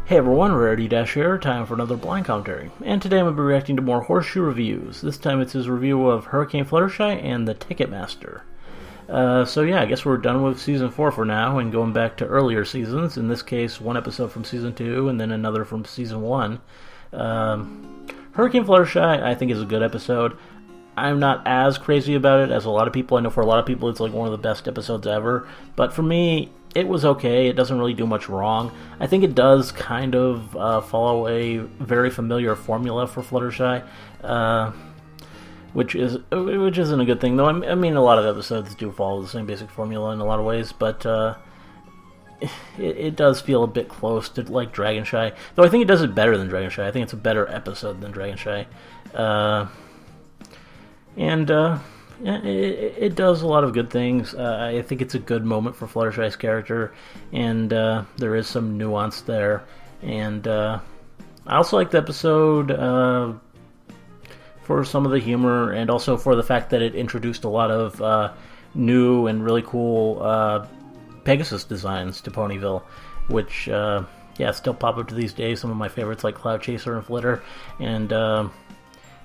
Hey everyone, Rarity here, time for another blind commentary. And today I'm going to be reacting to more Horseshoe Reviews. This time it's his review of Hurricane Fluttershy and the Ticketmaster. So yeah, I guess we're done with Season 4 for now and going back to earlier seasons. In this case, one episode from Season 2 and then another from Season 1. Hurricane Fluttershy I think is a good episode. I'm not as crazy about it as a lot of people. I know for a lot of people it's like one of the best episodes ever. But for me, it was okay. It doesn't really do much wrong. I think it does kind of follow a very familiar formula for Fluttershy, which isn't a good thing. Though I mean, a lot of episodes do follow the same basic formula in a lot of ways, but it does feel a bit close to like Dragonshy. Though I think it does it better than Dragonshy. I think it's a better episode than Dragonshy, Yeah, it does a lot of good things. I think it's a good moment for Fluttershy's character, and there is some nuance there. And I also like the episode for some of the humor, and also for the fact that it introduced a lot of new and really cool Pegasus designs to Ponyville, which still pop up to these days. Some of my favorites like Cloud Chaser and Flitter, and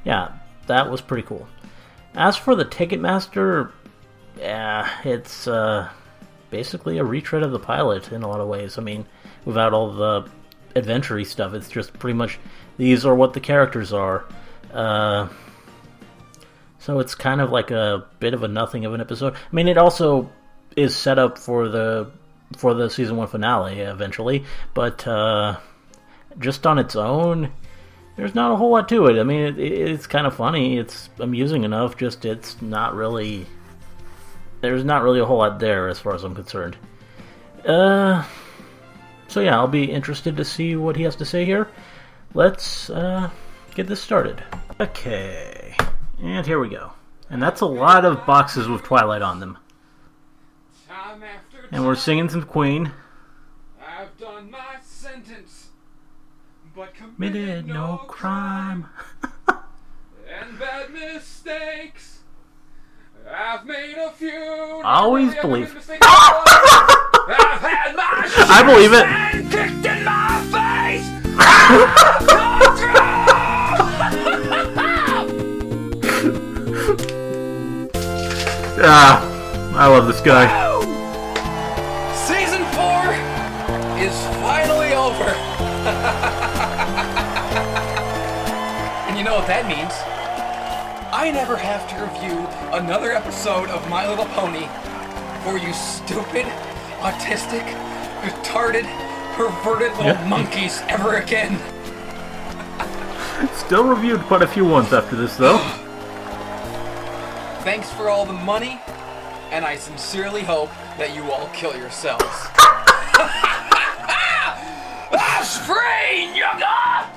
yeah, that was pretty cool. As for the Ticketmaster, it's basically a retread of the pilot in a lot of ways. I mean, without all the adventure-y stuff, it's just pretty much these are what the characters are. So it's kind of like a bit of a nothing of an episode. I mean, it also is set up for the season 1 finale eventually, but just on its own, there's not a whole lot to it. I mean, it's kind of funny. It's amusing enough. Just it's not really. There's not really a whole lot there as far as I'm concerned. So yeah, I'll be interested to see what he has to say here. Let's get this started. Okay, and here we go. And that's a lot of boxes with Twilight on them. And we're singing some Queen. I've done my sentence, but committed no crime. And bad mistakes. I've made a few. Always believe. I've had my I believe it. and kicked in my face. I've gone through. I love this guy. Season 4 is finally over. And you know what that means? I never have to review another episode of My Little Pony for you stupid, autistic, retarded, perverted little monkeys ever again. Still reviewed quite a few ones after this, though. Thanks for all the money, and I sincerely hope that you all kill yourselves. Spring, yoga!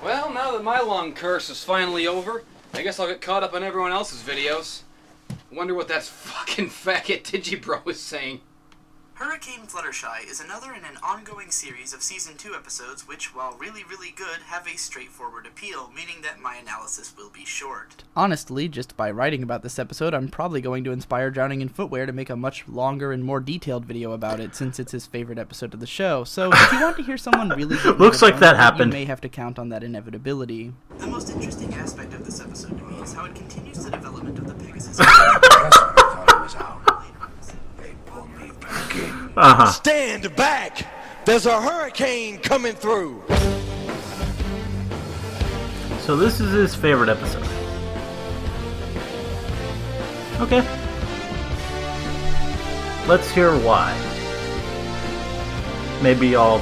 Well, now that my lung curse is finally over, I guess I'll get caught up on everyone else's videos. Wonder what that fucking faggot Digibro is saying. Hurricane Fluttershy is another in an ongoing series of Season 2 episodes which, while really good, have a straightforward appeal, meaning that my analysis will be short. Honestly, just by writing about this episode, I'm probably going to inspire Drowning in Footwear to make a much longer and more detailed video about it, since it's his favorite episode of the show. So if you want to hear someone really looks like that happened, you may have to count on that inevitability. The most interesting aspect of this episode to me is how it continues the development of the Pegasus. Stand back! There's a hurricane coming through! So this is his favorite episode. Okay. Let's hear why. Maybe I'll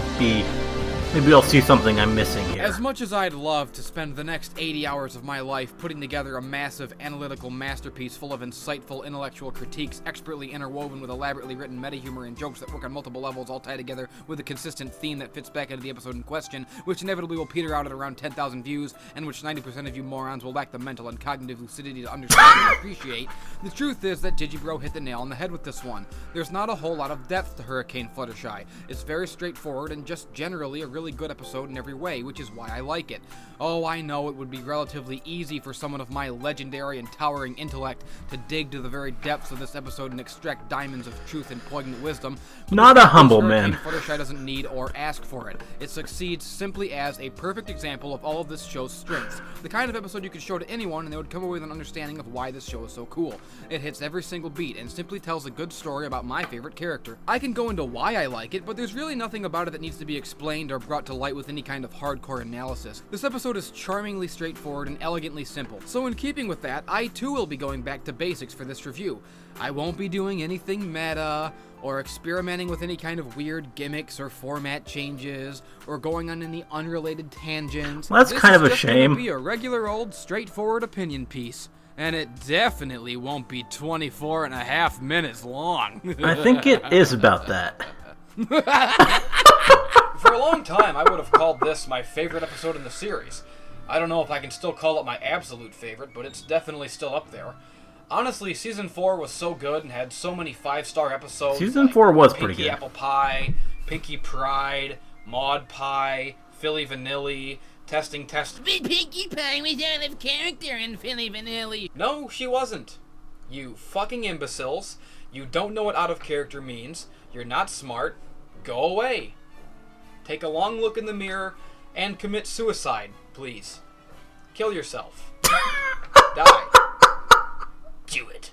see something I'm missing here. As much as I'd love to spend the next 80 hours of my life putting together a massive analytical masterpiece full of insightful intellectual critiques, expertly interwoven with elaborately written meta-humor and jokes that work on multiple levels, all tied together with a consistent theme that fits back into the episode in question, which inevitably will peter out at around 10,000 views, and which 90% of you morons will lack the mental and cognitive lucidity to understand and appreciate, The truth is that Digibro hit the nail on the head with this one. There's not a whole lot of depth to Hurricane Fluttershy. It's very straightforward and just generally a really good episode in every way, which is why I like it. Oh, I know it would be relatively easy for someone of my legendary and towering intellect to dig to the very depths of this episode and extract diamonds of truth and poignant wisdom. Not a humble man. Fluttershy doesn't need or ask for it. It succeeds simply as a perfect example of all of this show's strengths. The kind of episode you could show to anyone and they would come away with an understanding of why this show is so cool. It hits every single beat and simply tells a good story about my favorite character. I can go into why I like it, but there's really nothing about it that needs to be explained or brought to light with any kind of hardcore analysis. This episode is charmingly straightforward and elegantly simple. So in keeping with that, I too will be going back to basics for this review. I won't be doing anything meta, or experimenting with any kind of weird gimmicks or format changes, or going on any unrelated tangents. Well, that's kind of a shame. This is just gonna be a regular old, straightforward opinion piece. And it definitely won't be 24.5 minutes long. I think it is about that. For a long time, I would have called this my favorite episode in the series. I don't know if I can still call it my absolute favorite, but it's definitely still up there. Honestly, Season 4 was so good and had so many 5-star episodes. Season like 4 was Pinky pretty good. Apple Pie, Pinky Pride, Maud Pie, Philly Vanilli, Testing. Pinkie Pie was out of character in Philly Vanilli. No, she wasn't. You fucking imbeciles. You don't know what out of character means. You're not smart. Go away. Take a long look in the mirror and commit suicide, please. Kill yourself. Die. Do it.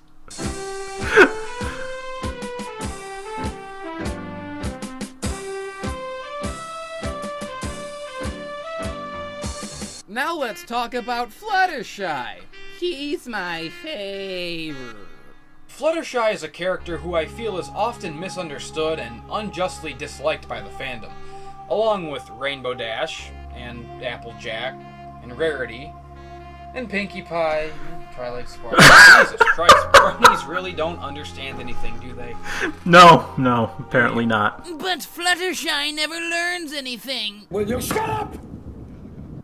Now let's talk about Fluttershy. He's my favorite. Fluttershy is a character who I feel is often misunderstood and unjustly disliked by the fandom, along with Rainbow Dash, and Applejack, and Rarity, and Pinkie Pie, and Twilight Sparkle. Jesus Christ, bronies really don't understand anything, do they? No, apparently not. But Fluttershy never learns anything. Will you shut up?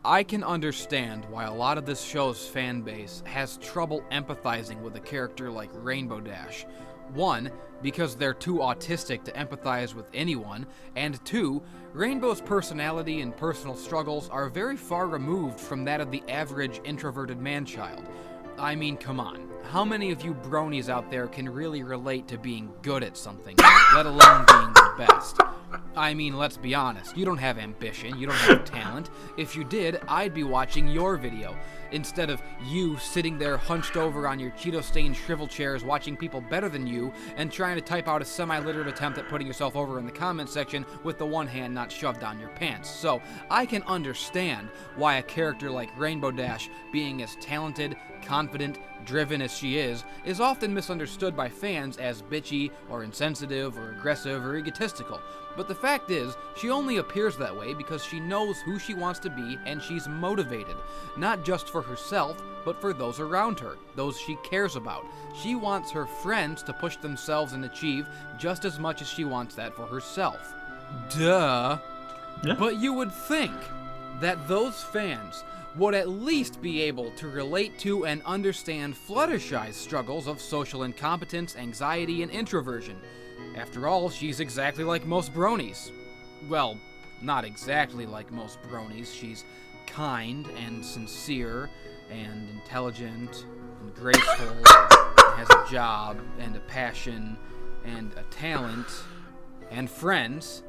I can understand why a lot of this show's fan base has trouble empathizing with a character like Rainbow Dash. One, because they're too autistic to empathize with anyone, and two, Rainbow's personality and personal struggles are very far removed from that of the average introverted man-child. I mean, come on. How many of you bronies out there can really relate to being good at something, let alone being the best? I mean, let's be honest, you don't have ambition, you don't have talent. If you did, I'd be watching your video, instead of you sitting there hunched over on your Cheeto-stained shrivel chairs watching people better than you and trying to type out a semi-literate attempt at putting yourself over in the comment section with the one hand not shoved down your pants. So, I can understand why a character like Rainbow Dash, being as talented, confident, driven as she is often misunderstood by fans as bitchy or insensitive or aggressive or egotistical. But the fact is, she only appears that way because she knows who she wants to be and she's motivated, not just for herself, but for those around her, those she cares about. She wants her friends to push themselves and achieve just as much as she wants that for herself. Duh. Yeah. But you would think that those fans would at least be able to relate to and understand Fluttershy's struggles of social incompetence, anxiety, and introversion. After all, she's exactly like most bronies. Well, not exactly like most bronies. She's kind and sincere and intelligent and graceful and has a job and a passion and a talent and friends.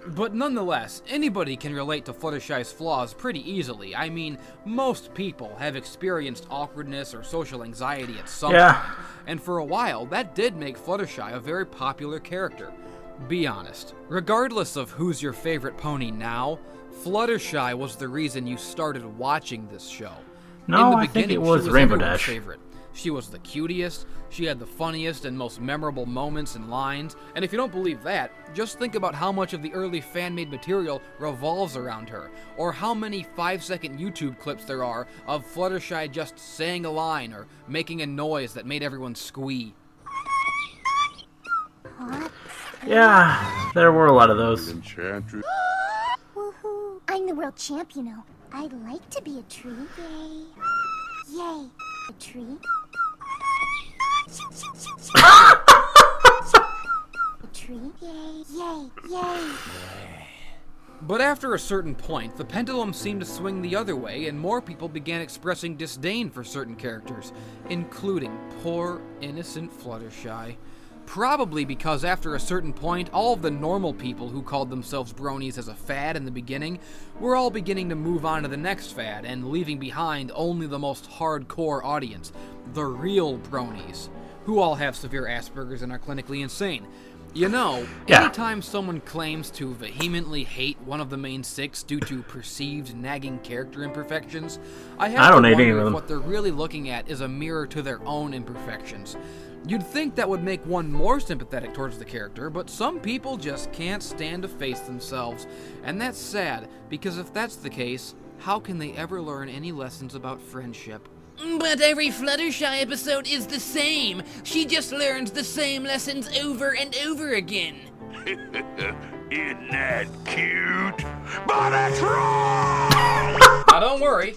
But nonetheless, anybody can relate to Fluttershy's flaws pretty easily. I mean, most people have experienced awkwardness or social anxiety at some point. And for a while, that did make Fluttershy a very popular character. Be honest. Regardless of who's your favorite pony now, Fluttershy was the reason you started watching this show. No, I think it was Rainbow Dash. Favorite. She was the cutest, she had the funniest and most memorable moments and lines, and if you don't believe that, just think about how much of the early fan-made material revolves around her, or how many 5-second YouTube clips there are of Fluttershy just saying a line or making a noise that made everyone squee. Yeah, there were a lot of those. Woohoo! I'm the world champ, you know. I'd like to be a tree. Yay. Yay. A tree. But after a certain point, the pendulum seemed to swing the other way, and more people began expressing disdain for certain characters, including poor, innocent Fluttershy. Probably because after a certain point, all of the normal people who called themselves bronies as a fad in the beginning were all beginning to move on to the next fad, and leaving behind only the most hardcore audience, the real bronies, who all have severe Asperger's and are clinically insane. You know, anytime someone claims to vehemently hate one of the main six due to perceived nagging character imperfections, I have to wonder if what they're really looking at is a mirror to their own imperfections. You'd think that would make one more sympathetic towards the character, but some people just can't stand to face themselves. And that's sad, because if that's the case, how can they ever learn any lessons about friendship? But every Fluttershy episode is the same. She just learns the same lessons over and over again. Isn't that cute? But it's wrong! Now don't worry,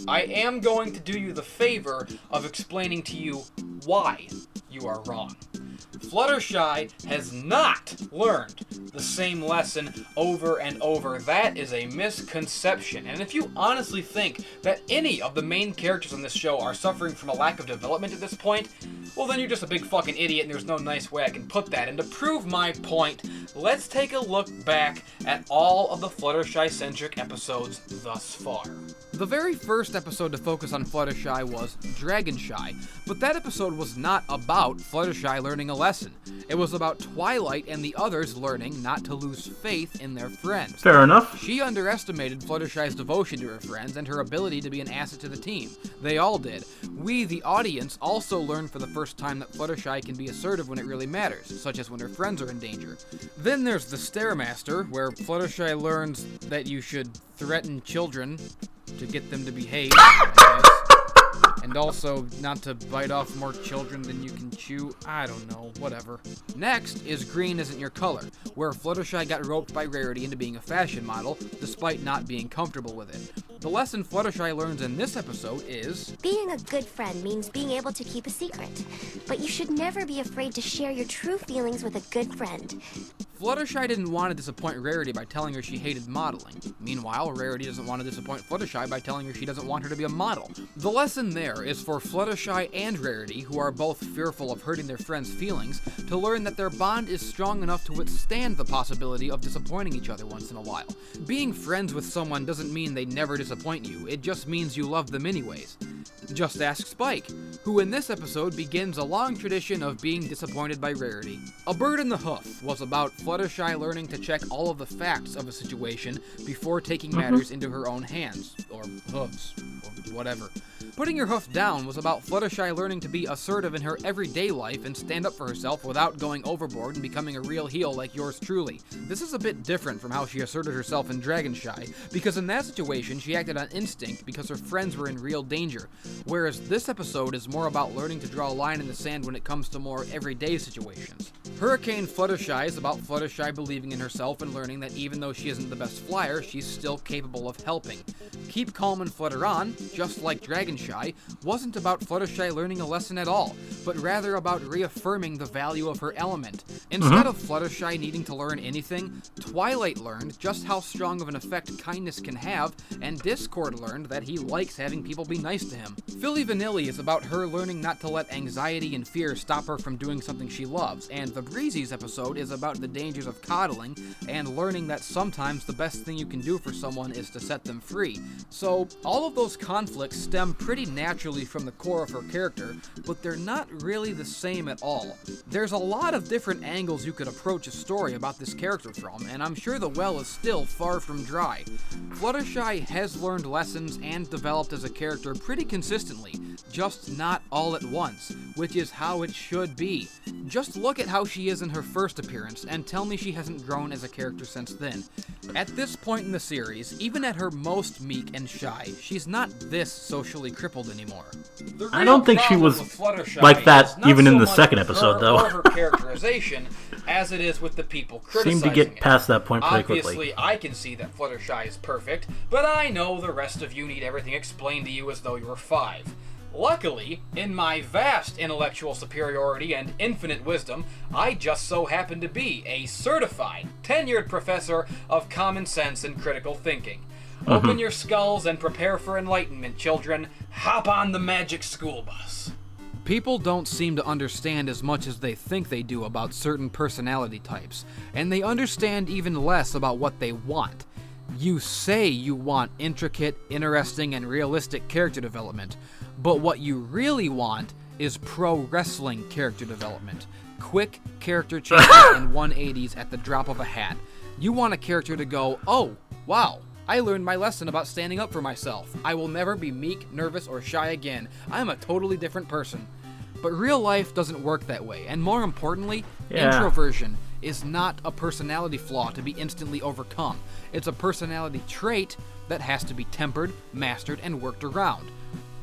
I am going to do you the favor of explaining to you why you are wrong. Fluttershy has not learned the same lesson over and over. That is a misconception. And if you honestly think that any of the main characters on this show are suffering from a lack of development at this point, well then you're just a big fucking idiot and there's no nice way I can put that. And to prove my point, let's take a look back at all of the Fluttershy-centric episodes thus far. The very first episode to focus on Fluttershy was Dragonshy, but that episode was not about Fluttershy learning a lesson. It was about Twilight and the others learning not to lose faith in their friends. Fair enough. She underestimated Fluttershy's devotion to her friends and her ability to be an asset to the team. They all did. We, the audience, also learned for the first time that Fluttershy can be assertive when it really matters, such as when her friends are in danger. Then there's the Stairmaster, where Fluttershy learns that you should threaten children to get them to behave, I guess. And also not to bite off more children than you can chew. I don't know, whatever. Next is Green Isn't Your Color, where Fluttershy got roped by Rarity into being a fashion model, despite not being comfortable with it. The lesson Fluttershy learns in this episode is... Being a good friend means being able to keep a secret, but you should never be afraid to share your true feelings with a good friend. Fluttershy didn't want to disappoint Rarity by telling her she hated modeling. Meanwhile, Rarity doesn't want to disappoint Fluttershy by telling her she doesn't want her to be a model. The lesson there is for Fluttershy and Rarity, who are both fearful of hurting their friends' feelings, to learn that their bond is strong enough to withstand the possibility of disappointing each other once in a while. Being friends with someone doesn't mean they never disappoint you, it just means you love them anyways. Just ask Spike, who in this episode begins a long tradition of being disappointed by Rarity. A Bird in the Hoof was about Fluttershy learning to check all of the facts of a situation before taking matters into her own hands, or hooves, or whatever. Putting Your Hoof Down was about Fluttershy learning to be assertive in her everyday life and stand up for herself without going overboard and becoming a real heel like yours truly. This is a bit different from how she asserted herself in Dragonshy, because in that situation she acted on instinct because her friends were in real danger, whereas this episode is more about learning to draw a line in the sand when it comes to more everyday situations. Hurricane Fluttershy is about Fluttershy believing in herself and learning that even though she isn't the best flyer, she's still capable of helping. Keep Calm and Flutter On, just like Dragonshy, wasn't about Fluttershy learning a lesson at all, but rather about reaffirming the value of her element. Instead of Fluttershy needing to learn anything, Twilight learned just how strong of an effect kindness can have, and Discord learned that he likes having people be nice to him. Philly Vanilli is about her learning not to let anxiety and fear stop her from doing something she loves, and the Breezy's episode is about the dangers of coddling and learning that sometimes the best thing you can do for someone is to set them free. So, all of those conflicts stem pretty naturally from the core of her character, but they're not really the same at all. There's a lot of different angles you could approach a story about this character from, and I'm sure the well is still far from dry. Fluttershy has learned lessons and developed as a character pretty consistently, just not all at once, which is how it should be. Just look at how she is in her first appearance, and tell me she hasn't grown as a character since then. At this point in the series, even at her most meek and shy, she's not this socially crippled anymore. I don't think she was like that even in the second episode, though. Her characterization, as it is with the people criticizing Seemed to get past that point pretty Obviously, quickly. I can see that Fluttershy is perfect, but I know the rest of you need everything explained to you as though you were 5. Luckily, in my vast intellectual superiority and infinite wisdom, I just so happen to be a certified, tenured professor of common sense and critical thinking. Open your skulls and prepare for enlightenment, children. Hop on the magic school bus. People don't seem to understand as much as they think they do about certain personality types, and they understand even less about what they want. You say you want intricate, interesting, and realistic character development, but what you really want is pro wrestling character development. Quick character changes and 180s at the drop of a hat. You want a character to go, oh, wow, I learned my lesson about standing up for myself. I will never be meek, nervous, or shy again. I'm a totally different person. But real life doesn't work that way, and more importantly, introversion is not a personality flaw to be instantly overcome. It's a personality trait that has to be tempered, mastered, and worked around.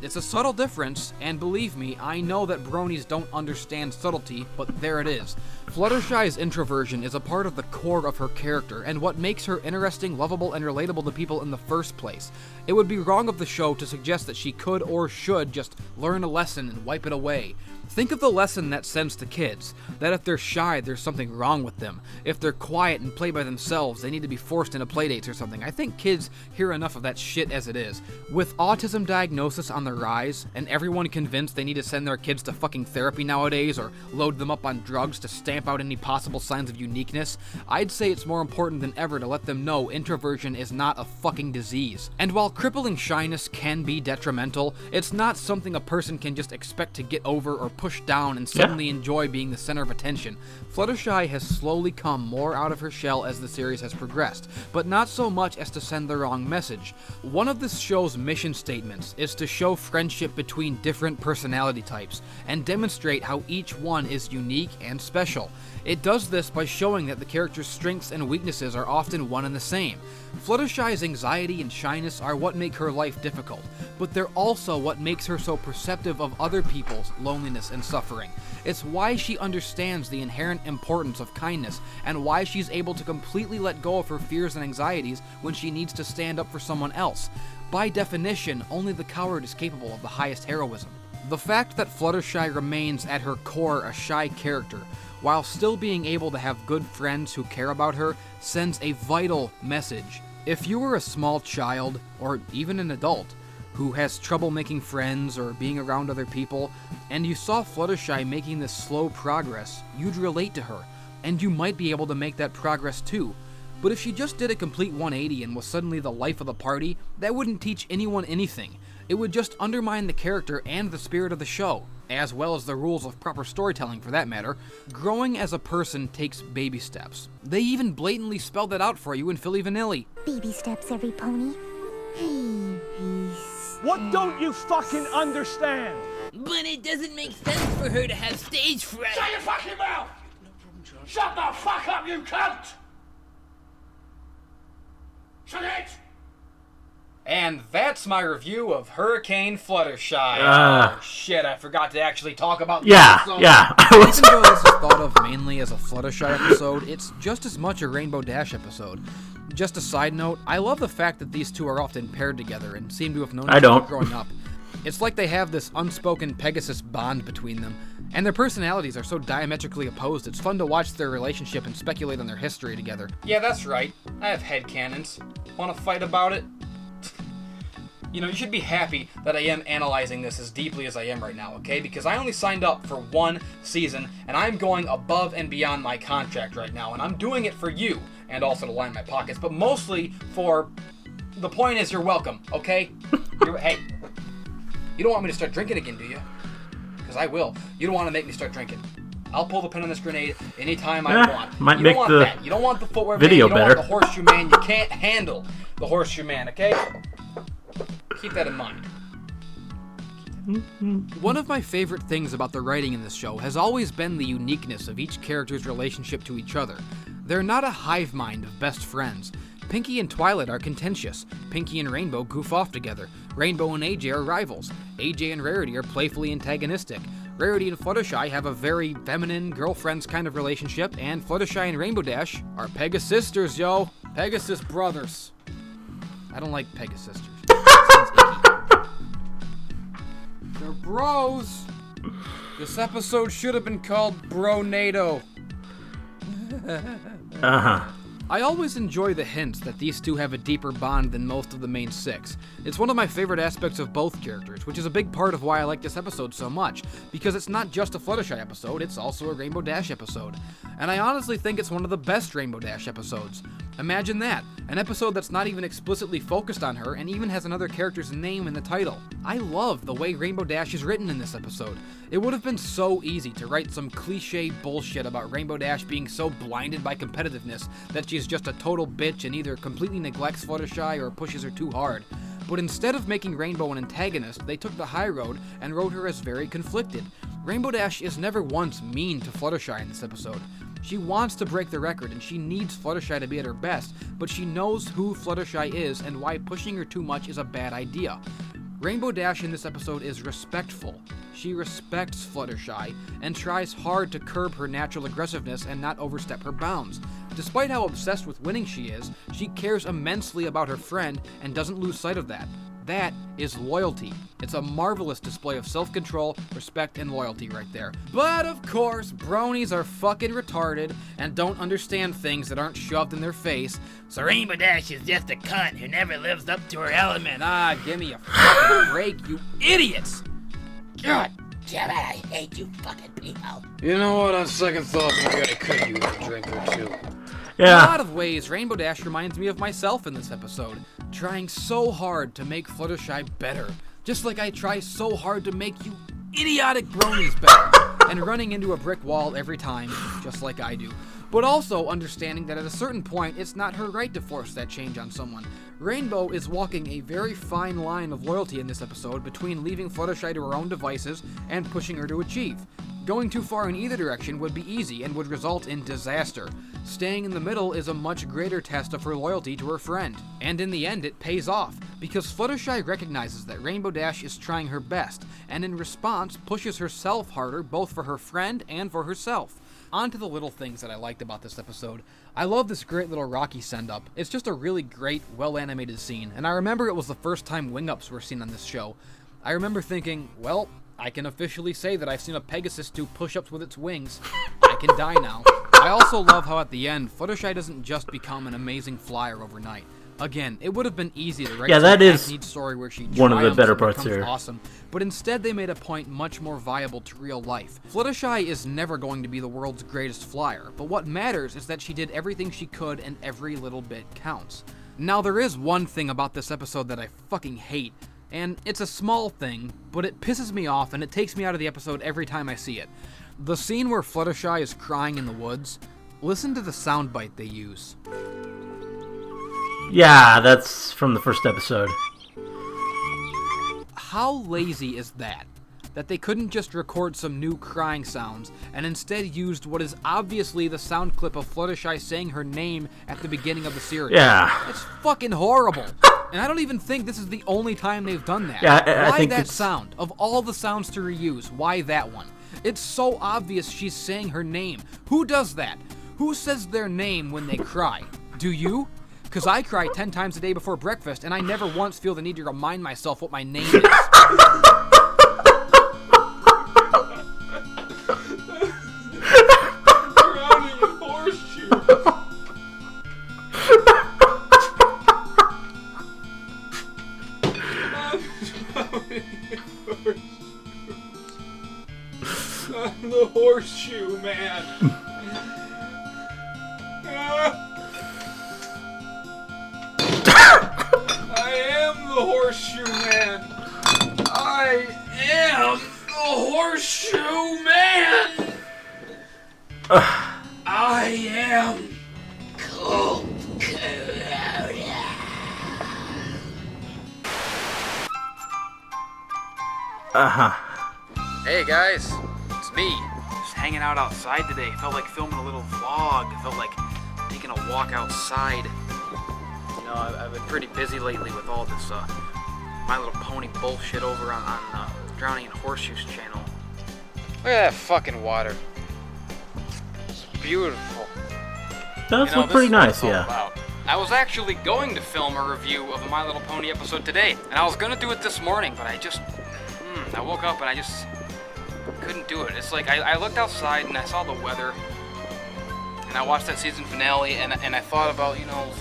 It's a subtle difference, and believe me, I know that bronies don't understand subtlety, but there it is. Fluttershy's introversion is a part of the core of her character, and what makes her interesting, lovable, and relatable to people in the first place. It would be wrong of the show to suggest that she could or should just learn a lesson and wipe it away. Think of the lesson that sends to kids, that if they're shy, there's something wrong with them. If they're quiet and play by themselves, they need to be forced into playdates or something. I think kids hear enough of that shit as it is. With autism diagnosis on the rise, and everyone convinced they need to send their kids to fucking therapy nowadays, or load them up on drugs to stamp out any possible signs of uniqueness, I'd say it's more important than ever to let them know introversion is not a fucking disease. And while crippling shyness can be detrimental, it's not something a person can just expect to get over or push down and suddenly enjoy being the center of attention. Fluttershy has slowly come more out of her shell as the series has progressed, but not so much as to send the wrong message. One of this show's mission statements is to show friendship between different personality types and demonstrate how each one is unique and special. It does this by showing that the character's strengths and weaknesses are often one and the same. Fluttershy's anxiety and shyness are what make her life difficult, but they're also what makes her so perceptive of other people's loneliness and suffering. It's why she understands the inherent importance of kindness, and why she's able to completely let go of her fears and anxieties when she needs to stand up for someone else. By definition, only the coward is capable of the highest heroism. The fact that Fluttershy remains at her core a shy character, while still being able to have good friends who care about her, sends a vital message. If you were a small child, or even an adult, who has trouble making friends or being around other people, and you saw Fluttershy making this slow progress, you'd relate to her, and you might be able to make that progress too. But if she just did a complete 180 and was suddenly the life of the party, that wouldn't teach anyone anything. It would just undermine the character and the spirit of the show, as well as the rules of proper storytelling for that matter. Growing as a person takes baby steps. They even blatantly spell that out for you in Philly Vanilli. Baby steps, every pony. What don't you fucking understand? But it doesn't make sense for her to have stage fright. Shut your fucking mouth! Shut the fuck up, you cunt! Shut it! And that's my review of Hurricane Fluttershy. Oh, shit, I forgot to actually talk about this episode. Even though this is thought of mainly as a Fluttershy episode, it's just as much a Rainbow Dash episode. Just a side note, I love the fact that these two are often paired together and seem to have known each other growing up. It's like they have this unspoken Pegasus bond between them, and their personalities are so diametrically opposed, it's fun to watch their relationship and speculate on their history together. Yeah, that's right. I have headcanons. Want to fight about it? You know, you should be happy that I am analyzing this as deeply as I am right now, okay? Because I only signed up for one season, and I'm going above and beyond my contract right now, and I'm doing it for you, and also to line my pockets, but mostly for... The point is, you're welcome, okay? Hey, you don't want me to start drinking again, do you? Because I will. You don't want to make me start drinking. I'll pull the pin on this grenade anytime I want. Might You make don't want the that. You don't want the footwear video man. You don't better. want the horseshoe man. You can't handle the horseshoe man, okay? Keep that in mind. One of my favorite things about the writing in this show has always been the uniqueness of each character's relationship to each other. They're not a hive mind of best friends. Pinkie and Twilight are contentious. Pinkie and Rainbow goof off together. Rainbow and AJ are rivals. AJ and Rarity are playfully antagonistic. Rarity and Fluttershy have a very feminine, girlfriends kind of relationship, and Fluttershy and Rainbow Dash are Pegasisters, yo. Pegasus brothers. I don't like Pegasisters. Sounds icky. They're bros. This episode should have been called Bro-nado. Uh-huh. I always enjoy the hints that these two have a deeper bond than most of the main six. It's one of my favorite aspects of both characters, which is a big part of why I like this episode so much, because it's not just a Fluttershy episode, it's also a Rainbow Dash episode. And I honestly think it's one of the best Rainbow Dash episodes. Imagine that, an episode that's not even explicitly focused on her and even has another character's name in the title. I love the way Rainbow Dash is written in this episode. It would have been so easy to write some cliche bullshit about Rainbow Dash being so blinded by competitiveness that she's just a total bitch and either completely neglects Fluttershy or pushes her too hard. But instead of making Rainbow an antagonist, they took the high road and wrote her as very conflicted. Rainbow Dash is never once mean to Fluttershy in this episode. She wants to break the record and she needs Fluttershy to be at her best, but she knows who Fluttershy is and why pushing her too much is a bad idea. Rainbow Dash in this episode is respectful. She respects Fluttershy and tries hard to curb her natural aggressiveness and not overstep her bounds. Despite how obsessed with winning she is, she cares immensely about her friend and doesn't lose sight of that. That is loyalty. It's a marvelous display of self-control, respect, and loyalty right there. But of course, bronies are fucking retarded and don't understand things that aren't shoved in their face. So Rainbow Dash is just a cunt who never lives up to her element. Ah, give me a fucking break, you idiots! God damn it, I hate you fucking people. You know what, on second thought, maybe I could use a drink or two. Yeah. In a lot of ways, Rainbow Dash reminds me of myself in this episode, trying so hard to make Fluttershy better, just like I try so hard to make you idiotic bronies better, and running into a brick wall every time, just like I do. But also understanding that at a certain point, it's not her right to force that change on someone. Rainbow is walking a very fine line of loyalty in this episode between leaving Fluttershy to her own devices and pushing her to achieve. Going too far in either direction would be easy and would result in disaster. Staying in the middle is a much greater test of her loyalty to her friend. And in the end, it pays off, because Fluttershy recognizes that Rainbow Dash is trying her best, and in response pushes herself harder both for her friend and for herself. On to the little things that I liked about this episode. I love this great little Rocky send-up. It's just a really great, well-animated scene, and I remember it was the first time wing-ups were seen on this show. I remember thinking, well, I can officially say that I've seen a Pegasus do push-ups with its wings. I can die now. I also love how at the end, Fluttershy doesn't just become an amazing flyer overnight. Again, it would have been easy to write that is neat story where she one of the triumphs better and parts becomes here. awesome, but instead they made a point much more viable to real life. Fluttershy is never going to be the world's greatest flyer, but what matters is that she did everything she could and every little bit counts. Now there is one thing about this episode that I fucking hate, and it's a small thing, but it pisses me off and it takes me out of the episode every time I see it. The scene where Fluttershy is crying in the woods, listen to the soundbite they use. Yeah, that's from the first episode. How lazy is that? That they couldn't just record some new crying sounds and instead used what is obviously the sound clip of Fluttershy saying her name at the beginning of the series. Yeah. It's fucking horrible. And I don't even think this is the only time they've done that. Yeah, I think that it's... sound? Of all the sounds to reuse, why that one? It's so obvious she's saying her name. Who does that? Who says their name when they cry? Do you? Because I cry 10 times a day before breakfast, and I never once feel the need to remind myself what my name is. Drowning in horseshoes. I'm the horseshoe man. I am the horseshoe man. I am the horseshoe man. I am cold. Hey guys, it's me. Just hanging out outside today. Felt like filming a little vlog. Felt like taking a walk outside. You know, I've been pretty busy lately with all this My Little Pony bullshit over on Drowning in Horseshoes channel. Look at that fucking water. It's beautiful. Does look pretty nice, yeah. About. I was actually going to film a review of a My Little Pony episode today, and I was gonna do it this morning, but I just... I woke up and I just couldn't do it. It's like I looked outside and I saw the weather, and I watched that season finale, and I thought about, it's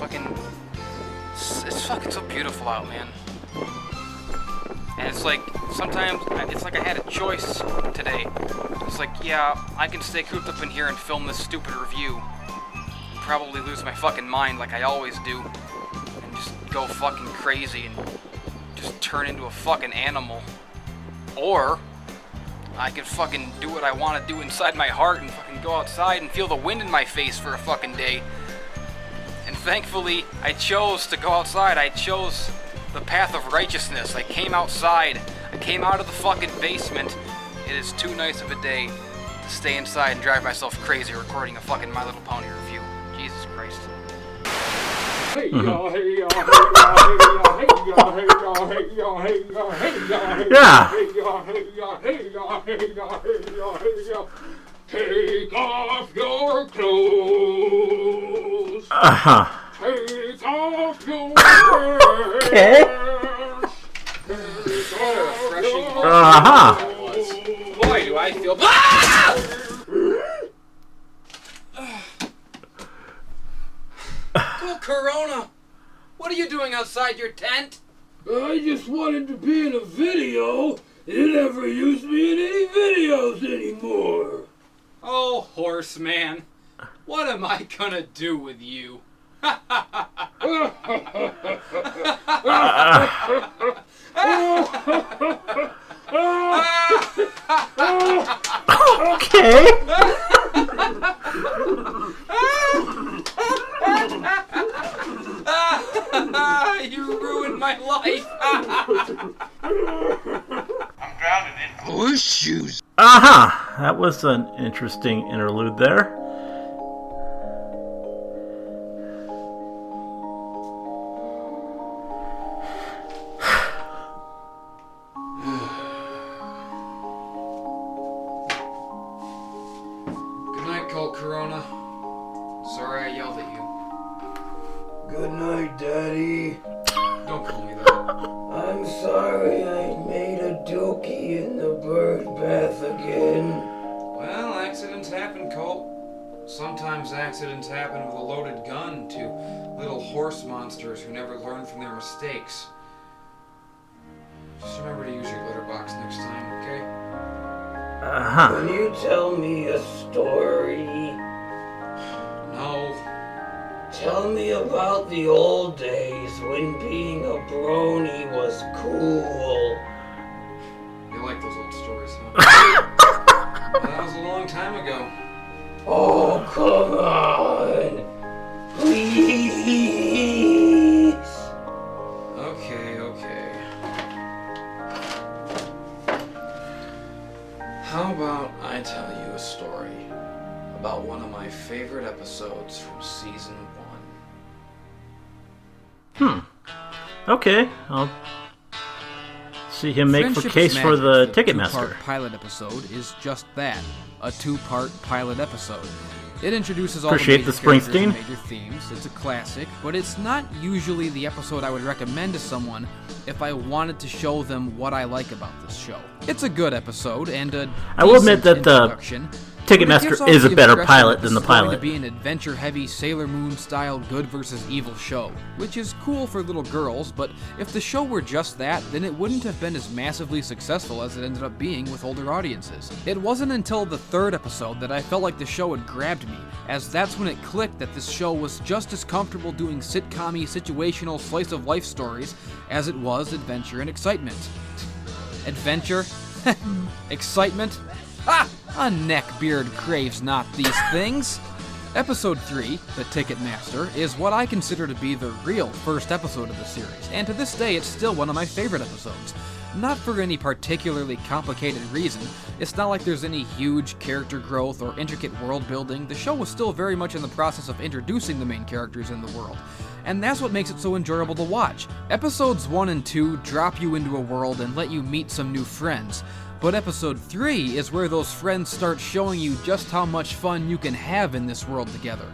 fucking so beautiful out, man. And it's like, sometimes, it's like I had a choice today. It's like, yeah, I can stay cooped up in here and film this stupid review, and probably lose my fucking mind like I always do, and just go fucking crazy and just turn into a fucking animal. Or I could fucking do what I want to do inside my heart and fucking go outside and feel the wind in my face for a fucking day. And thankfully, I chose to go outside. I chose the path of righteousness. I came outside. I came out of the fucking basement. It is too nice of a day to stay inside and drive myself crazy recording a fucking My Little Pony review. Jesus Christ. Yeah. Take off your clothes. Uh-huh. Take off your Okay. Uh-huh. Boy, do I feel... Cool Corona! What are you doing outside your tent? I just wanted to be in a video. They never use me in any videos anymore. Oh, horseman. What am I gonna do with you? Okay. You ruined my life. I'm drowning in horseshoes. Aha! That was an interesting interlude there. Good night, Colt Corona. Sorry I yelled at you. Good night, Daddy. Don't call me that. I'm sorry I made a dookie in the bird bath again. Well, accidents happen, Colt. Sometimes accidents happen with a loaded gun to little horse monsters who never learn from their mistakes. Just remember to use your litter box next time, okay? Uh-huh. Can you tell me a story? No. Tell me about the old days when being a brony was cool. You like those old stories, huh? That was a long time ago. Oh, come on. Please. Okay. How about I tell you a story about one of my favorite episodes from season 1. Okay. I'll see him make for Friendship case is for Magic, the two-part Ticketmaster. pilot episode is just that, a 2-part pilot episode. It introduces all Appreciate the the major characters Springsteen. and major themes. It's a classic, but it's not usually the episode I would recommend to someone if I wanted to show them what I like about this show. It's a good episode and a I will admit decent that the introduction, Ticketmaster but it gives off is a the better impression pilot that than the this is going pilot. to be an adventure-heavy Sailor Moon-style good versus evil show, which is cool for little girls, but if the show were just that, then it wouldn't have been as massively successful as it ended up being with older audiences. It wasn't until the 3rd episode that I felt like the show had grabbed me, as that's when it clicked that this show was just as comfortable doing sitcom-y, situational, slice-of-life stories as it was adventure and excitement. Adventure? Excitement? Ah! A neckbeard craves not these things. Episode 3, The Ticketmaster, is what I consider to be the real first episode of the series, and to this day it's still one of my favorite episodes. Not for any particularly complicated reason. It's not like there's any huge character growth or intricate world building. The show was still very much in the process of introducing the main characters in the world. And that's what makes it so enjoyable to watch. Episodes 1 and 2 drop you into a world and let you meet some new friends. But episode 3 is where those friends start showing you just how much fun you can have in this world together.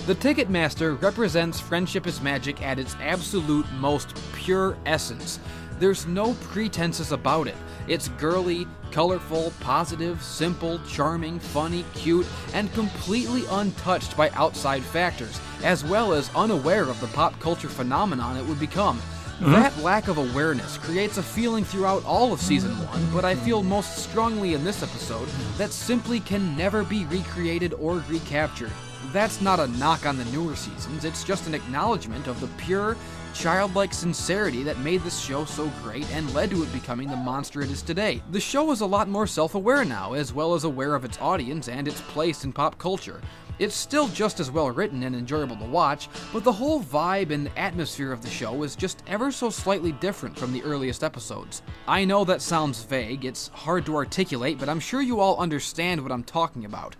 The Ticketmaster represents Friendship is Magic at its absolute most pure essence. There's no pretenses about it. It's girly, colorful, positive, simple, charming, funny, cute, and completely untouched by outside factors, as well as unaware of the pop culture phenomenon it would become. That lack of awareness creates a feeling throughout all of Season 1, but I feel most strongly in this episode that simply can never be recreated or recaptured. That's not a knock on the newer seasons, it's just an acknowledgement of the pure, childlike sincerity that made this show so great and led to it becoming the monster it is today. The show is a lot more self-aware now, as well as aware of its audience and its place in pop culture. It's still just as well written and enjoyable to watch, but the whole vibe and atmosphere of the show is just ever so slightly different from the earliest episodes. I know that sounds vague, it's hard to articulate, but I'm sure you all understand what I'm talking about.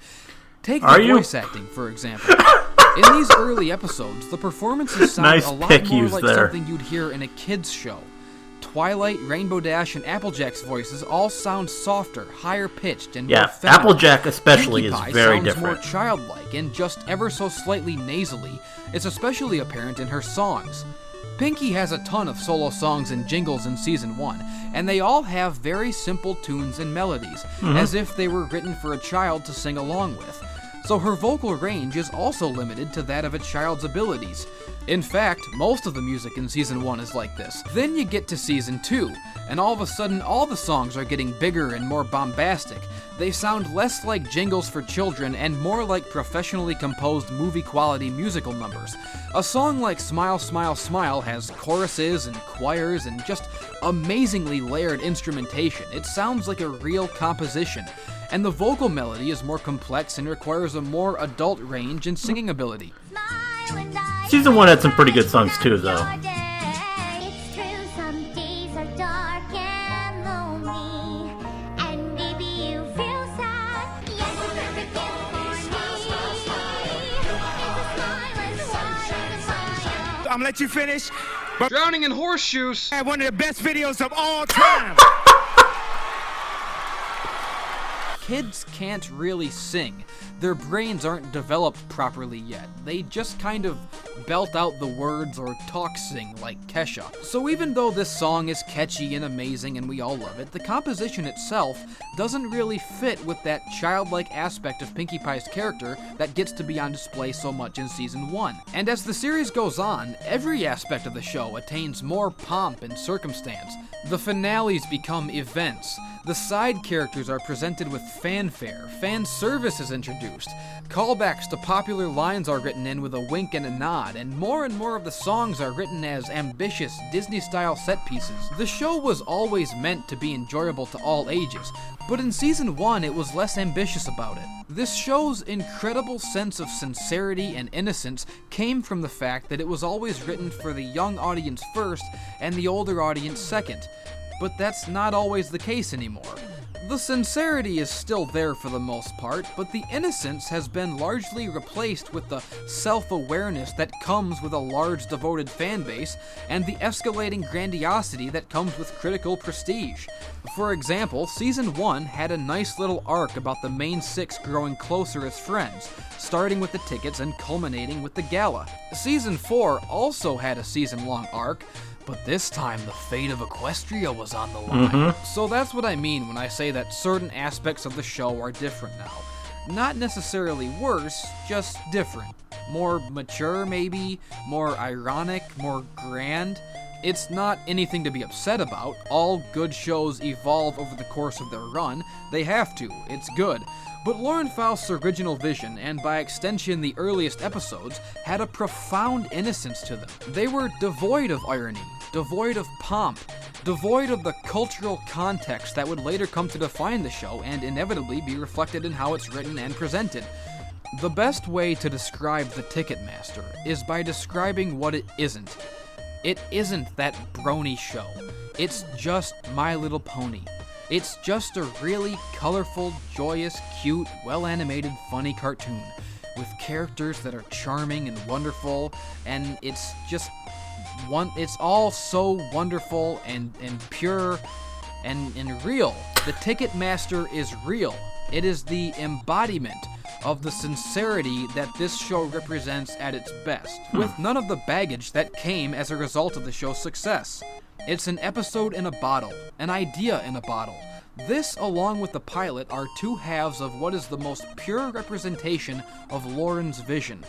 Take the voice acting, for example. In these early episodes, the performances sound a lot more like something you'd hear in a kid's show. Twilight, Rainbow Dash, and Applejack's voices all sound softer, higher pitched, and more feminine. Applejack especially Pinkie is Pie very sounds different. more childlike and just ever so slightly nasally. It's especially apparent in her songs. Pinkie has a ton of solo songs and jingles in Season 1, and they all have very simple tunes and melodies, as if they were written for a child to sing along with. So her vocal range is also limited to that of a child's abilities. In fact, most of the music in Season 1 is like this. Then you get to Season 2, and all of a sudden all the songs are getting bigger and more bombastic. They sound less like jingles for children and more like professionally composed movie-quality musical numbers. A song like Smile, Smile, Smile has choruses and choirs and just amazingly layered instrumentation. It sounds like a real composition. And the vocal melody is more complex and requires a more adult range and singing ability. Season 1 had some pretty good songs too, though. I'm gonna let you finish. Drowning in Horseshoes! I had one of the best videos of all time. Kids can't really sing. Their brains aren't developed properly yet. They just kind of belt out the words or talk sing like Kesha. So even though this song is catchy and amazing and we all love it, the composition itself doesn't really fit with that childlike aspect of Pinkie Pie's character that gets to be on display so much in Season 1. And as the series goes on, every aspect of the show attains more pomp and circumstance. The finales become events. The side characters are presented with fanfare, fan service is introduced, callbacks to popular lines are written in with a wink and a nod, and more of the songs are written as ambitious, Disney-style set pieces. The show was always meant to be enjoyable to all ages, but in Season 1 it was less ambitious about it. This show's incredible sense of sincerity and innocence came from the fact that it was always written for the young audience first and the older audience second. But that's not always the case anymore. The sincerity is still there for the most part, but the innocence has been largely replaced with the self-awareness that comes with a large devoted fan base and the escalating grandiosity that comes with critical prestige. For example, Season 1 had a nice little arc about the main six growing closer as friends, starting with the tickets and culminating with the gala. Season 4 also had a season-long arc, but this time the fate of Equestria was on the line. So that's what I mean when I say that certain aspects of the show are different now. Not necessarily worse, just different. More mature maybe, more ironic, more grand. It's not anything to be upset about. All good shows evolve over the course of their run. They have to. It's good. But Lauren Faust's original vision, and by extension the earliest episodes, had a profound innocence to them. They were devoid of irony, devoid of pomp, devoid of the cultural context that would later come to define the show and inevitably be reflected in how it's written and presented. The best way to describe The Ticketmaster is by describing what it isn't. It isn't that brony show. It's just My Little Pony. It's just a really colorful, joyous, cute, well-animated, funny cartoon with characters that are charming and wonderful, and it's all so wonderful and pure and real. The Ticketmaster is real. It is the embodiment of the sincerity that this show represents at its best, with none of the baggage that came as a result of the show's success. It's an episode in a bottle, an idea in a bottle. This, along with the pilot, are two halves of what is the most pure representation of Lauren's vision.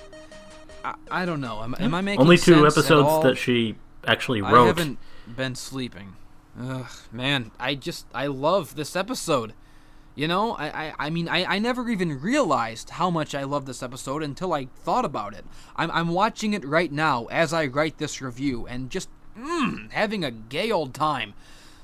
I don't know. Am I making only sense two at episodes all? that she actually wrote. I haven't been sleeping. Ugh, man, I love this episode. You know, I mean, I never even realized how much I love this episode until I thought about it. I'm watching it right now as I write this review and just having a gay old time.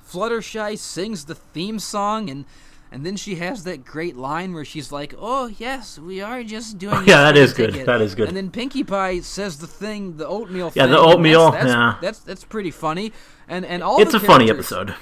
Fluttershy sings the theme song and then she has that great line where she's like, "Oh yes, we are just doing." Yeah, that is ticket." good. That is good. And then Pinkie Pie says the oatmeal thing. Yeah, the oatmeal. That's pretty funny. And all it's the a funny characters episode.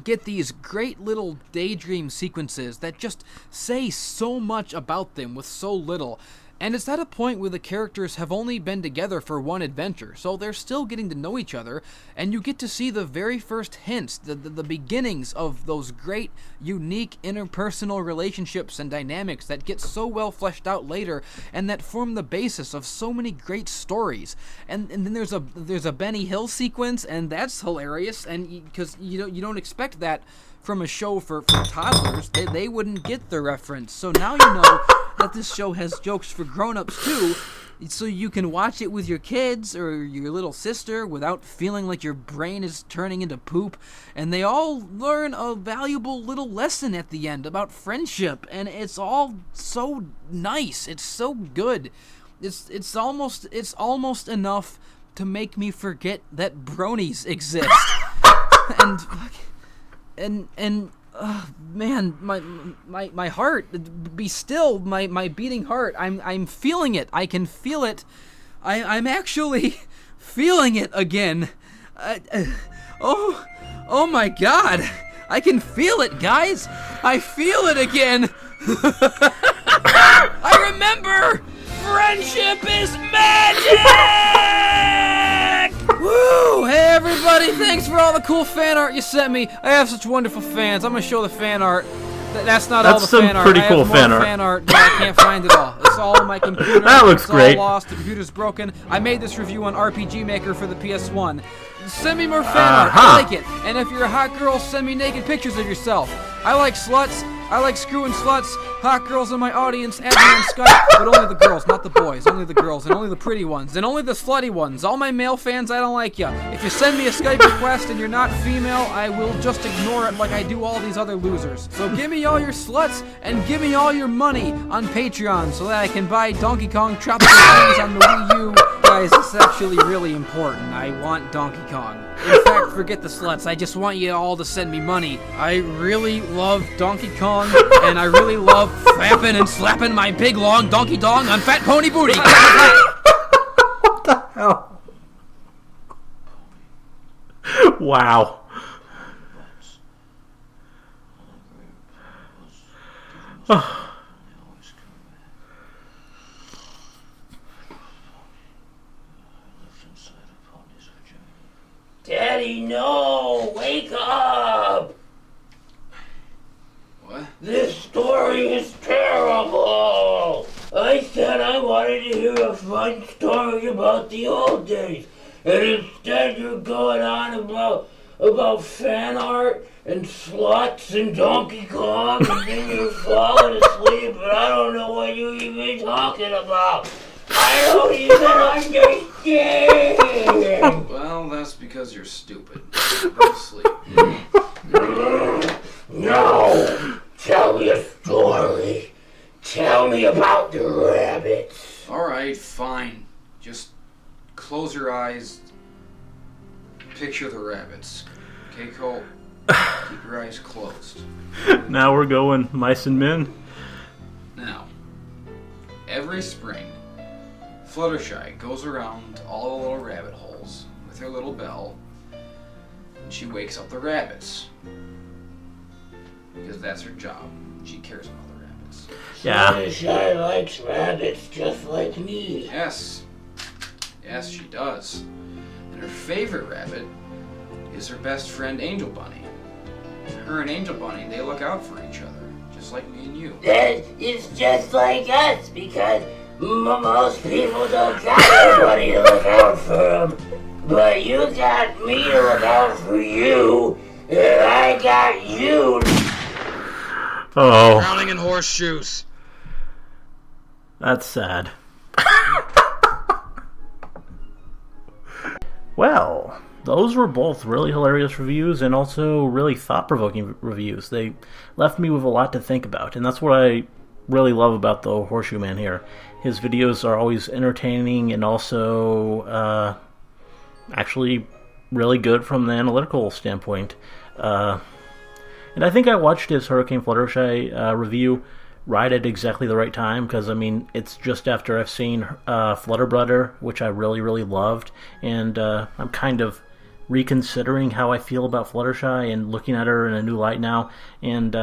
Get these great little daydream sequences that just say so much about them with so little. And it's at a point where the characters have only been together for one adventure, so they're still getting to know each other, and you get to see the very first hints, the beginnings of those great, unique interpersonal relationships and dynamics that get so well fleshed out later, and that form the basis of so many great stories. And then there's a Benny Hill sequence, and that's hilarious, and because you don't expect that from a show for toddlers. They wouldn't get the reference. So now you know that this show has jokes for grown-ups too, so you can watch it with your kids or your little sister without feeling like your brain is turning into poop. And they all learn a valuable little lesson at the end about friendship, and it's all so nice. It's so good. It's almost enough to make me forget that bronies exist. And man, my heart, be still, my beating heart. I'm feeling it. I can feel it. I'm actually feeling it again. Oh my God! I can feel it, guys. I feel it again. I remember. Friendship is magic! Woo! Hey everybody, thanks for all the cool fan art you sent me. I have such wonderful fans. I'm gonna show the fan art. That's not all the fan art. That's some pretty cool fan art. Fan art, but I can't find it all. It's all on my computer. That looks great. It's all lost. The computer's broken. I made this review on RPG Maker for the PS1. Send me more fan art. I like it. And if you're a hot girl, send me naked pictures of yourself. I like sluts. I like screwing sluts. Hot girls in my audience, add me on Skype, but only the girls, not the boys. Only the girls, and only the pretty ones, and only the slutty ones. All my male fans, I don't like ya. If you send me a Skype request and you're not female, I will just ignore it like I do all these other losers. So give me all your sluts, and give me all your money on Patreon, so that I can buy Donkey Kong Tropical Freeze on the Wii U. Guys, this is actually really important. I want Donkey Kong. In fact, forget the sluts. I just want you all to send me money. I really love Donkey Kong, and I really love fapping and slapping my big long donkey dong on Fat Pony Booty. What the hell? Wow. Daddy, no! Wake up! What? This story is terrible! I said I wanted to hear a fun story about the old days, and instead you're going on about fan art and sluts and Donkey Kong, and then you're falling asleep, and I don't know what you're even talking about. I don't even understand! Well, that's because you're stupid. Go to sleep. No! Tell me a story. Tell me about the rabbits. Alright, fine. Just close your eyes. Picture the rabbits. Okay, Cole? Keep your eyes closed. Now we're going mice and men. Now, every spring, Fluttershy goes around all the little rabbit holes with her little bell, and she wakes up the rabbits. Because that's her job. She cares about the rabbits. Yeah. Fluttershy likes rabbits just like me. Yes. Yes, she does. And her favorite rabbit is her best friend, Angel Bunny. Her and Angel Bunny, they look out for each other, just like me and you. That is just like us, because most people don't got anybody to look out for them. But you got me to look out for you, and I got you. Oh, Drowning in horseshoes. that's sad. Well, those were both really hilarious reviews and also really thought-provoking reviews. They left me with a lot to think about, and that's what I really love about the Horseshoe Man here. His videos are always entertaining and also actually really good from the analytical standpoint. And I think I watched his Hurricane Fluttershy review right at exactly the right time, because I mean it's just after I've seen Flutterbrudder, which I really, really loved, and I'm kind of reconsidering how I feel about Fluttershy and looking at her in a new light now. And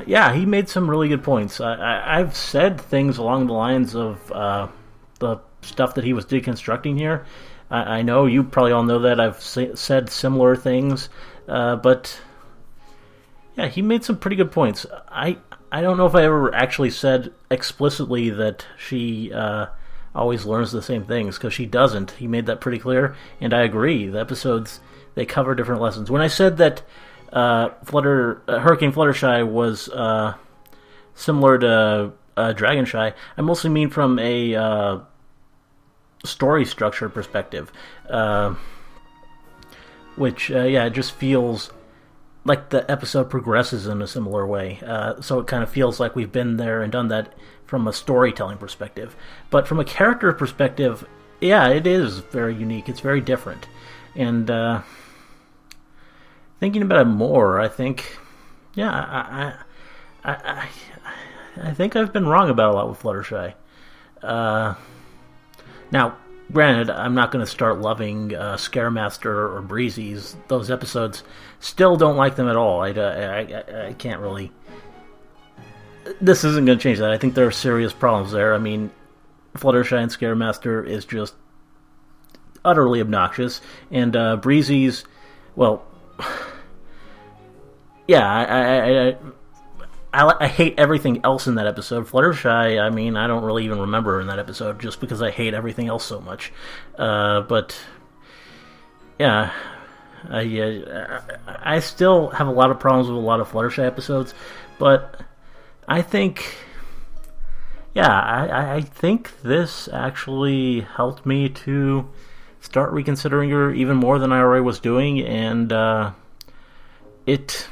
yeah, he made some really good points. I've said things along the lines of the stuff that he was deconstructing here. I know you probably all know that. I've said similar things, but yeah, he made some pretty good points. I don't know if I ever actually said explicitly that she always learns the same things, because she doesn't. He made that pretty clear, and I agree. The episodes, they cover different lessons. When I said that Hurricane Fluttershy was similar to Dragonshy, I mostly mean from a story structure perspective, which yeah, it just feels like the episode progresses in a similar way. So it kind of feels like we've been there and done that from a storytelling perspective. But from a character perspective, yeah, it is very unique. It's very different. And thinking about it more, I think, yeah, I think I've been wrong about a lot with Fluttershy. Now, granted, I'm not going to start loving Scaremaster or Breezy's. Those episodes, still don't like them at all. I can't really... This isn't going to change that. I think there are serious problems there. I mean, Fluttershy and Scaremaster is just utterly obnoxious. And Breezy's, well... Yeah, I hate everything else in that episode. Fluttershy, I mean, I don't really even remember her in that episode just because I hate everything else so much. But yeah, I still have a lot of problems with a lot of Fluttershy episodes. But I think, yeah, I think this actually helped me to start reconsidering her even more than I already was doing, and it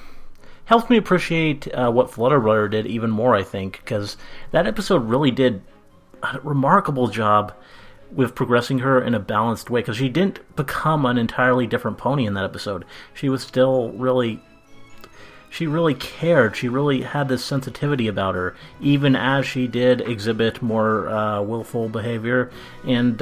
helped me appreciate what Flutterbrudder did even more, I think, because that episode really did a remarkable job with progressing her in a balanced way, because she didn't become an entirely different pony in that episode. She was still really... She really cared. She really had this sensitivity about her, even as she did exhibit more willful behavior. And,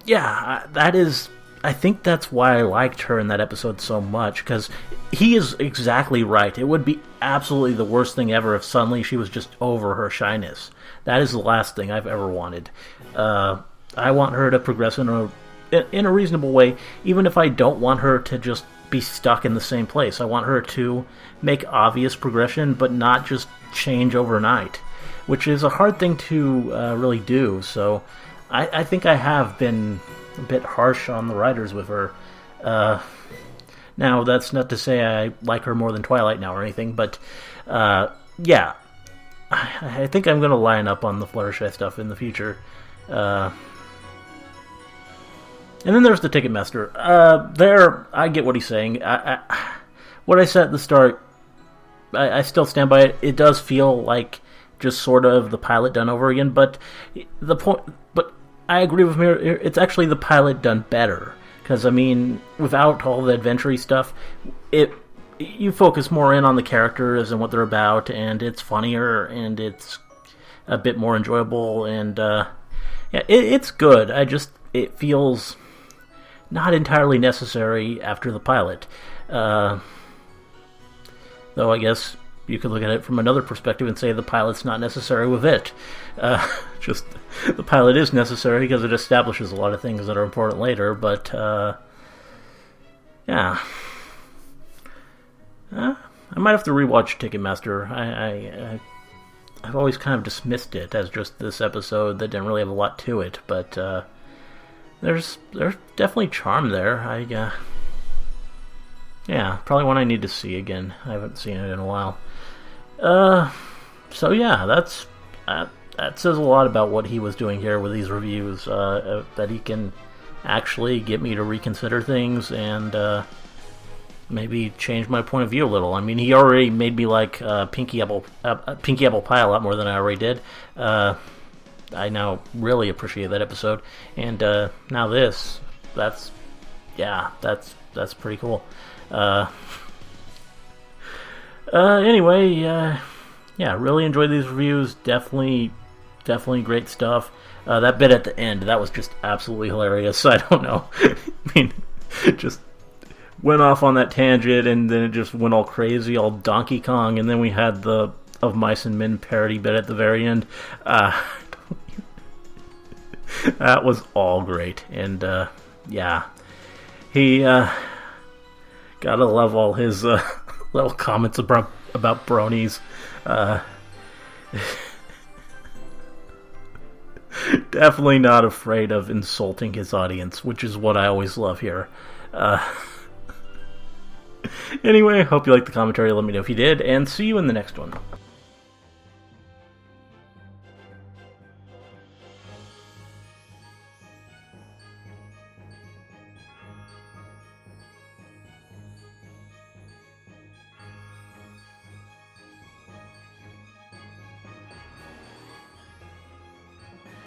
yeah, that is... I think that's why I liked her in that episode so much, because he is exactly right. It would be absolutely the worst thing ever if suddenly she was just over her shyness. That is the last thing I've ever wanted. I want her to progress in a reasonable way, even if I don't want her to just be stuck in the same place. I want her to make obvious progression, but not just change overnight, which is a hard thing to really do. So I think I have been a bit harsh on the writers with her. Now, that's not to say I like her more than Twilight now or anything, but yeah, I think I'm going to line up on the Fluttershy stuff in the future. And then there's the Ticketmaster. There, I get what he's saying. What I said at the start, I still stand by it. It does feel like just sort of the pilot done over again, but I agree with Mir. It's actually the pilot done better, because I mean, without all the adventure-y stuff, you focus more in on the characters and what they're about, and it's funnier and it's a bit more enjoyable, and yeah, it's good. It feels not entirely necessary after the pilot, though I guess you could look at it from another perspective and say the pilot's not necessary with it. Just the pilot is necessary because it establishes a lot of things that are important later, but yeah. I might have to rewatch Ticketmaster. I've always kind of dismissed it as just this episode that didn't really have a lot to it, but there's definitely charm there. Yeah, probably one I need to see again. I haven't seen it in a while. So yeah, that says a lot about what he was doing here with these reviews. That he can actually get me to reconsider things and maybe change my point of view a little. I mean, he already made me like Pinky Apple Pie a lot more than I already did. I now really appreciate that episode, and now that's pretty cool. Anyway, yeah, really enjoyed these reviews. Definitely great stuff. That bit at the end, that was just absolutely hilarious. I don't know. I mean, just went off on that tangent, and then it just went all crazy, all Donkey Kong, and then we had the Of Mice and Men parody bit at the very end. That was all great, and yeah, he gotta love all his little comments about bronies. Definitely not afraid of insulting his audience, which is what I always love here. Anyway, hope you liked the commentary. Let me know if you did, and see you in the next one.